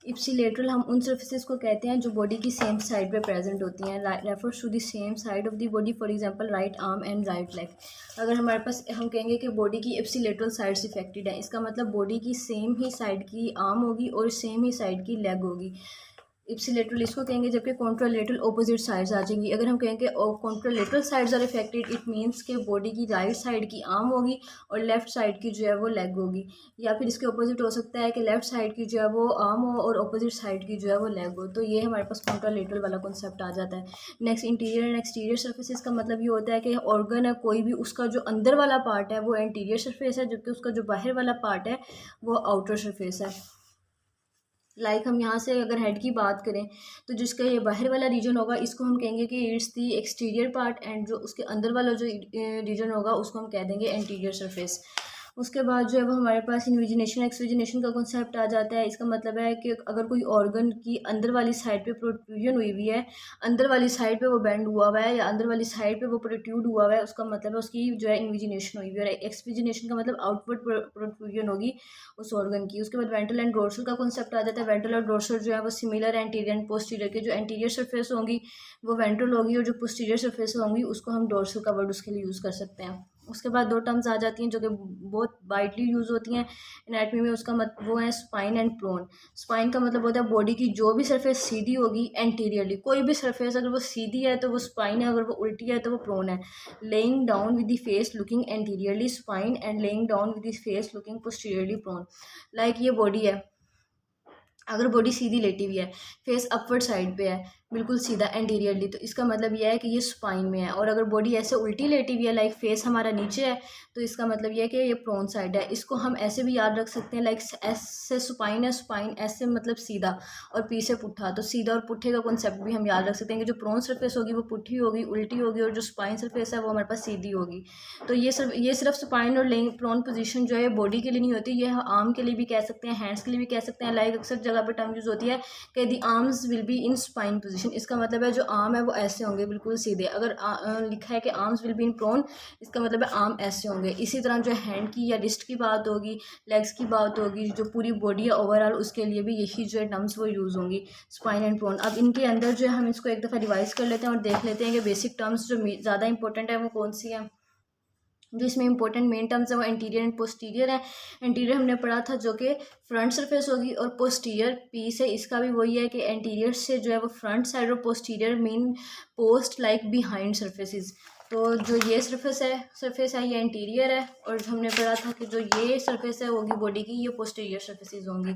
Ipsilateral हम उन surfaces को कहते हैं जो बॉडी की सेम साइड पे प्रेजेंट होती हैं, refers to the same side of the body, for example right arm and right leg. अगर हमारे पास हम कहेंगे कि बॉडी की इप्सिलेटरल साइड्स इफेक्टेड है, इसका मतलब बॉडी की सेम ही साइड की आर्म होगी और सेम ही साइड की लेग होगी, इप्सिलेटरल इसको कहेंगे। जबकि कॉन्ट्रालेटरल ऑपोजिट साइड्स आ जाएंगी। अगर हम कहेंगे contralateral sides are affected, it means के बॉडी की राइट साइड की आर्म होगी और लेफ्ट साइड की जो है वो लेग होगी। या फिर इसके ऑपोजिट हो सकता है कि लेफ्ट साइड की जो है वो आर्म हो और ऑपोजिट साइड की जो है वो लेग हो। तो ये हमारे पास कॉन्ट्रालेटरल वाला कॉन्सेप्ट आ जाता है। Next, interior and exterior surfaces का मतलब ये होता है कि ऑर्गन है कोई भी, उसका जो अंदर वाला पार्ट है वो इंटीरियर सरफेस है, जबकि उसका जो बाहर वाला पार्ट है वो आउटर सरफेस है। हम यहाँ से अगर हेड की बात करें तो जिसका ये बाहर वाला रीजन होगा इसको हम कहेंगे कि it's the exterior part, and जो उसके अंदर वाला जो रीजन होगा उसको हम कह देंगे एंटीरियर सरफेस। उसके बाद जो है वो हमारे पास इन्विजिनेशन एक्सविजिनेशन का कॉन्सेप्ट आ जाता है। इसका मतलब है कि अगर कोई ऑर्गन की अंदर वाली साइड पे प्रोट्रूजन हुई हुई है, अंदर वाली साइड पे वो बेंड हुआ हुआ है या अंदर वाली साइड पे वो प्रोट्रूड हुआ हुआ है, उसका मतलब है उसकी जो है इन्विजिनेशन हुई हुई है। और एक्सविजिनेशन का मतलब आउटवर्ड प्रोट्रूजन होगी उस ऑर्गन की। उसके बाद वेंट्रल एंड डोर्सल का कॉन्सेप्ट आ जाता है। वेंट्रल और डोर्सल जो है वो सिमिलर एंटीरियर एंड पोस्टीरियर के, जो एंटीरियर सरफेस होंगी वो वेंट्रल होगी और जो पोस्टीरियर सरफेस होंगी उसको हम डोर्सल का वर्ड उसके लिए यूज़ कर सकते हैं। उसके बाद दो टर्म्स आ जाती हैं जो कि बहुत वाइडली यूज़ होती हैं एनाटमी में। उसका वो है स्पाइन एंड प्रोन। स्पाइन का मतलब होता है बॉडी की जो भी सरफेस सीधी होगी एंटीरियरली, कोई भी सरफेस अगर वो सीधी है तो वो स्पाइन है, अगर वो उल्टी है तो वो प्रोन है। Lying down with the face looking anteriorly spine and lying down with the face looking posteriorly prone. ये बॉडी है, अगर बॉडी सीधी लेटी हुई है, फेस अपवर्ड साइड पे है, बिल्कुल सीधा एंटीरियरली, तो इसका मतलब यह है कि ये स्पाइन में है। और अगर बॉडी ऐसे उल्टी लेटी हुई है फेस हमारा नीचे है, तो इसका मतलब यह है कि ये प्रोन साइड है। इसको हम ऐसे भी याद रख सकते हैं एस से स्पाइन है, स्पाइन एस से मतलब सीधा और पी से पुट्ठा, तो सीधा और पुट्ठे का कॉन्सेप्ट भी हम याद रख सकते हैं कि जो प्रोन सरफेस होगी वो पुट्ठी होगी, उल्टी होगी, और जो स्पाइन सरफेस है वो हमारे पास सीधी होगी। तो ये सिर्फ स्पाइन और लेइंग प्रोन पोजीशन जो है बॉडी के लिए नहीं होती, ये आर्म के लिए भी कह सकते हैं, हैंड्स के लिए भी कह सकते हैं। अक्सर जगह पर टर्म यूज होती है कि दी arms will be in spine position. इसका मतलब है जो आर्म है वो ऐसे होंगे बिल्कुल सीधे। अगर लिखा है कि arms will be in prone, इसका मतलब है आर्म ऐसे होंगे। इसी तरह जो हैंड की या रिस्ट की बात होगी, लेग्स की बात होगी, जो पूरी बॉडी है ओवरऑल, उसके लिए भी यही जो है टर्म्स वो यूज़ होंगी, स्पाइन एंड प्रोन। अब इनके अंदर जो है हम इसको एक दफ़ा रिवाइज कर लेते हैं और देख लेते हैं कि बेसिक टर्म्स जो ज़्यादा इंपॉर्टेंट है वो कौन सी है। जो इसमें इंपॉर्टेंट मेन टर्म्स है वो एंटीरियर एंड पोस्टीरियर है। एंटीरियर हमने पढ़ा था जो कि फ्रंट सरफेस होगी, और पोस्टीरियर पीस है, इसका भी वही है कि एंटीरियर से जो है वो फ्रंट साइड और posterior mean post like behind surfaces. तो जो ये सरफेस है ये एंटीरियर है, और हमने पढ़ा था कि जो ये सरफेस है होगी बॉडी की, ये पोस्टीरियर सरफेसेस होंगी।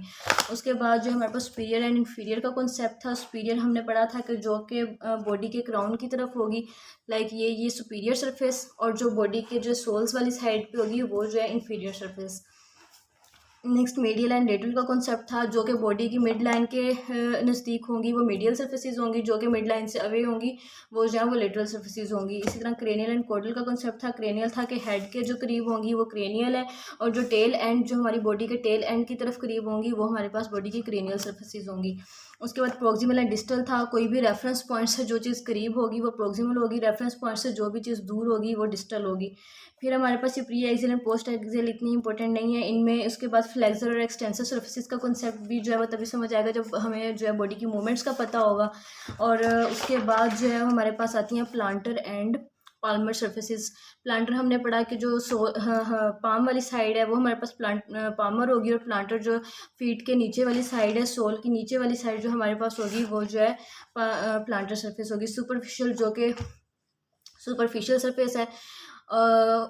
उसके बाद जो हमारे पास सुपीरियर एंड इंफीरियर का कॉन्सेप्ट था। सुपीरियर हमने पढ़ा था कि जो कि बॉडी के क्राउन की तरफ होगी, ये सुपीरियर सरफेस, और जो बॉडी के जो सोल्स वाली साइड पे होगी वो जो है inferior surface. Next, medial and lateral का कॉन्सेप्ट था, जो कि बॉडी की मिड लाइन के नज़दीक होंगी वो मीडियल सर्फेसिस होंगी, जो कि मिड लाइन से अवे होंगी वो जो है वो लेटरल सर्फेसिस होंगी। इसी तरह क्रेनियल एंड कॉर्डल का कॉन्सेप्ट था। क्रेनियल था कि हेड के जो करीब होंगी वो क्रेनियल है, और जो टेल एंड जो हमारी बॉडी के टेल एंड की तरफ करीब होंगी वो हमारे पास बॉडी की क्रेनियल सर्फेसिस होंगी। उसके बाद प्रोक्सिमल एंड डिस्टल था। कोई भी रेफरेंस पॉइंट से जो चीज़ करीब होगी वो प्रोक्सिमल होगी, रेफरेंस पॉइंट से जो भी चीज़ दूर होगी वो डिस्टल होगी। फिर हमारे पास ये pre axial and post axial इतनी इंपॉर्टेंट नहीं है इनमें। उसके बाद फ्लेक्सर और एक्सटेंसर सर्फेसिस का कॉन्सेप्ट भी जो है वो तभी समझ आएगा जब हमें जो है बॉडी की मूवमेंट्स का पता होगा। और उसके बाद जो है हमारे पास आती हैं planter and Palmer surfaces. Planter हमने पढ़ा कि जो पाम वाली साइड है वो हमारे पास पामर होगी, और प्लांटर जो फीट के नीचे वाली साइड है, सोल की नीचे वाली साइड जो हमारे पास होगी वो जो है प्लांटर सरफेस होगी। सुपरफिशियल जो कि सुपरफिशियल सरफेस है,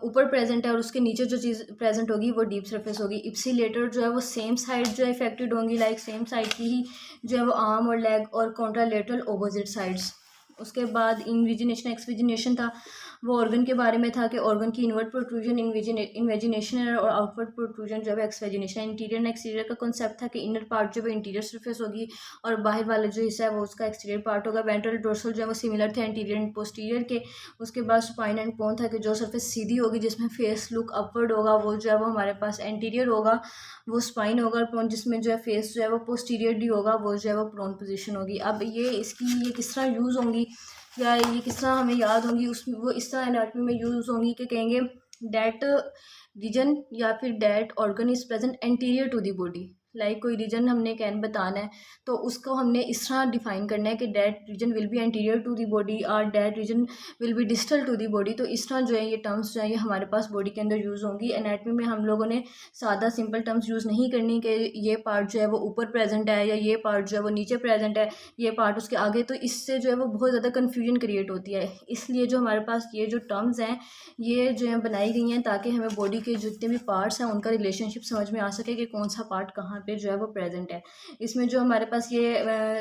ऊपर प्रेजेंट है, और उसके नीचे जो चीज़ प्रेजेंट होगी वो डीप सरफेस होगी। इप्सिलेटर जो है वो सेम साइड जो है इफेक्टेड होंगी, सेम साइड की ही जो है वो आर्म और लेग, और कॉन्ट्रालेटरल ऑपोजिट साइड्स। उसके बाद इन्विजिनेशन एक्सविजिनेशन था, वो ऑर्गन के बारे में था कि ऑर्गन की इनवर्ट प्रोट्रूजन इन्वेजिनेशन है, और आउटवर्ड प्रोट्रूजन जो है एक्सवेजिनेशन। इंटीरियर एंड एक्सटीरियर का कॉन्सेप्ट था कि इनर पार्ट जो है इंटीरियर सरफेस होगी, और बाहर वाला जो हिस्सा है वो उसका एक्सटीरियर पार्ट होगा। वेंट्रल डोर्सल जो है वो सिमिलर थे एंटीरियर एंड पोस्टीरियर के। उसके बाद स्पाइन एंड पोन था कि जो सरफेस सीधी होगी जिसमें फेस लुक अपवर्ड होगा वो जो है वो हमारे पास एंटीरियर होगा, वो स्पाइन होगा। प्रोन जिसमें जो है फेस जो है वो पोस्टीरियरली होगा वो जो है वो प्रोन पोजिशन होगी। अब ये किस तरह यूज़ होंगी या ये किस तरह हमें याद होंगी, उसमें वो इस तरह एनाटमी में यूज़ होंगी कि कहेंगे डैट रीजन या फिर that organ is present anterior to the body. Like कोई रीजन हमने कैन बताना है तो उसको हमने इस तरह डिफाइन करना है कि that region will be anterior to the body और that region will be distal to the body. तो इस तरह जो है ये टर्म्स जो है ये हमारे पास बॉडी के अंदर यूज़ होंगी। एनाटमी में हम लोगों ने सादा सिंपल टर्म्स यूज़ नहीं करनी कि ये पार्ट जो है वो ऊपर प्रेजेंट है या ये पार्ट जो है वो नीचे प्रेजेंट है, ये पार्ट उसके आगे। तो इससे जो है वो बहुत ज़्यादा कन्फ्यूजन क्रिएट होती है। इसलिए जो हमारे पास ये जो टर्म्स हैं ये जो है बनाई गई हैं ताकि हमें बॉडी के जितने भी पार्ट्स हैं उनका रिलेशनशिप समझ में आ सके कि कौन सा पार्ट कहाँ पे जो है वो प्रेजेंट है। इसमें जो हमारे पास ये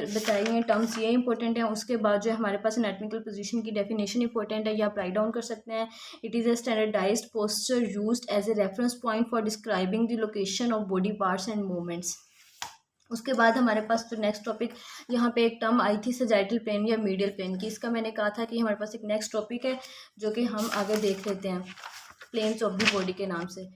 बताई गई टर्म्स ये इंपॉर्टेंट हैं। उसके बाद जो है हमारे पास एनाटॉमिकल पोजीशन की डेफिनेशन इंपॉर्टेंट है, ये आप राइट डाउन कर सकते हैं। It is a standardised posture used as a reference point for describing the location of body parts and movements. उसके बाद हमारे पास जो नेक्स्ट टॉपिक यहाँ पे एक टर्म आई थी सैजिटल प्लेन या मीडियल प्लेन की। इसका मैंने कहा था कि हमारे पास एक नेक्स्ट टॉपिक है जो कि हम आगे देख लेते हैं प्लेन्स ऑफ द बॉडी के नाम से।